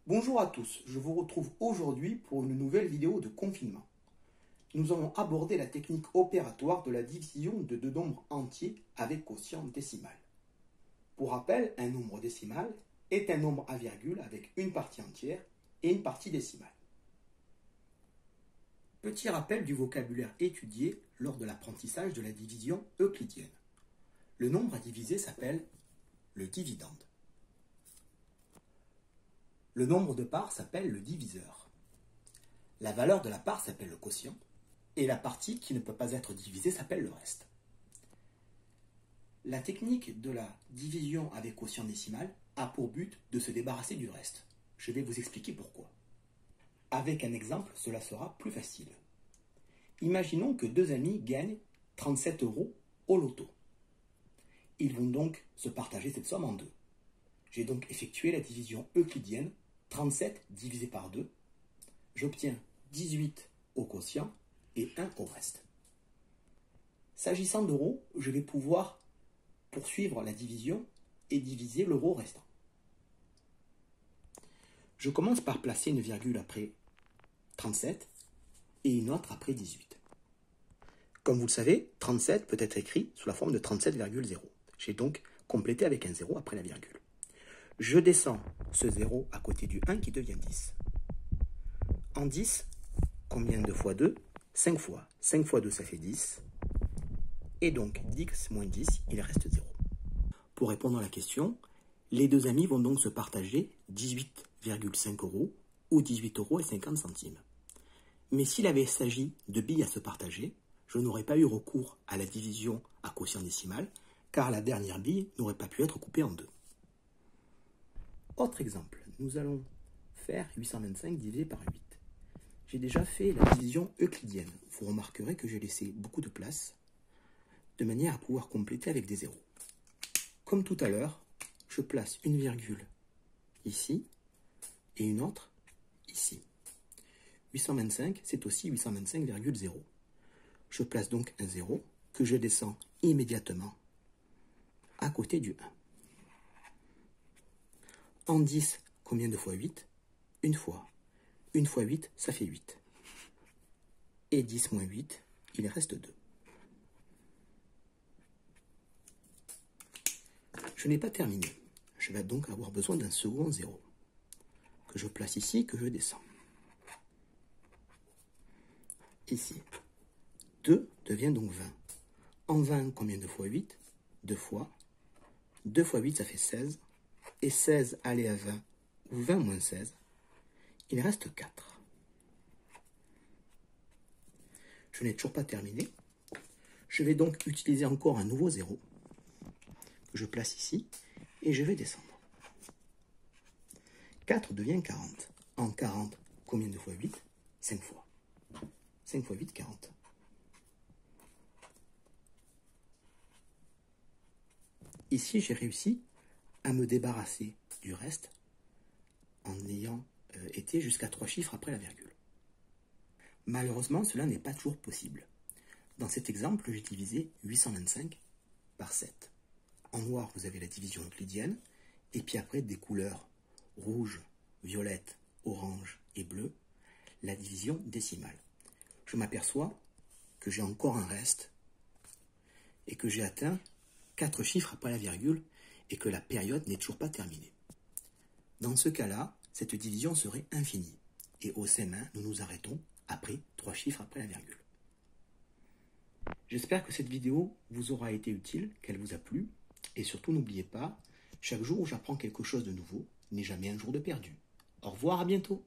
Bonjour à tous, je vous retrouve aujourd'hui pour une nouvelle vidéo de confinement. Nous allons aborder la technique opératoire de la division de deux nombres entiers avec quotient décimal. Pour rappel, un nombre décimal est un nombre à virgule avec une partie entière et une partie décimale. Petit rappel du vocabulaire étudié lors de l'apprentissage de la division euclidienne. Le nombre à diviser s'appelle le dividende. Le nombre de parts s'appelle le diviseur. La valeur de la part s'appelle le quotient. Et la partie qui ne peut pas être divisée s'appelle le reste. La technique de la division avec quotient décimal a pour but de se débarrasser du reste. Je vais vous expliquer pourquoi. Avec un exemple, cela sera plus facile. Imaginons que deux amis gagnent 37 € au loto. Ils vont donc se partager cette somme en deux. J'ai donc effectué la division euclidienne. 37 divisé par 2, j'obtiens 18 au quotient et 1 au reste. S'agissant d'euros, je vais pouvoir poursuivre la division et diviser l'euro restant. Je commence par placer une virgule après 37 et une autre après 18. Comme vous le savez, 37 peut être écrit sous la forme de 37,0. J'ai donc complété avec un 0 après la virgule. Je descends ce 0 à côté du 1 qui devient 10. En 10, combien de fois 2 ? 5 fois. 5 fois 2, ça fait 10. Et donc, 10 moins 10, il reste 0. Pour répondre à la question, les deux amis vont donc se partager 18,5 € ou 18,50 €. Mais s'il avait s'agi de billes à se partager, je n'aurais pas eu recours à la division à quotient décimal, car la dernière bille n'aurait pas pu être coupée en deux. Autre exemple, nous allons faire 825 divisé par 8. J'ai déjà fait la division euclidienne. Vous remarquerez que j'ai laissé beaucoup de place, de manière à pouvoir compléter avec des zéros. Comme tout à l'heure, je place une virgule ici et une autre ici. 825, c'est aussi 825,0. Je place donc un 0 que je descends immédiatement à côté du 1. En 10, combien de fois 8 ? Une fois. Une fois 8, ça fait 8. Et 10 moins 8, il reste 2. Je n'ai pas terminé. Je vais donc avoir besoin d'un second 0, que je place ici, que je descends. Ici. 2 devient donc 20. En 20, combien de fois 8 ? 2 fois. 2 fois 8, ça fait 16. Et 16 aller à 20, ou 20 moins 16, il reste 4. Je n'ai toujours pas terminé. Je vais donc utiliser encore un nouveau 0, que je place ici, et je vais descendre. 4 devient 40. En 40, combien de fois 8 ? 5 fois. 5 fois 8, 40. Ici, j'ai réussi à me débarrasser du reste en ayant été jusqu'à 3 chiffres après la virgule. Malheureusement, cela n'est pas toujours possible. Dans cet exemple, j'ai divisé 825 par 7. En noir, vous avez la division euclidienne, et puis après des couleurs rouge, violette, orange et bleu, la division décimale. Je m'aperçois que j'ai encore un reste et que j'ai atteint 4 chiffres après la virgule et que la période n'est toujours pas terminée. Dans ce cas-là, cette division serait infinie. Et au CM1, nous nous arrêtons après 3 chiffres après la virgule. J'espère que cette vidéo vous aura été utile, qu'elle vous a plu. Et surtout, n'oubliez pas, chaque jour où j'apprends quelque chose de nouveau n'est jamais un jour de perdu. Au revoir, à bientôt.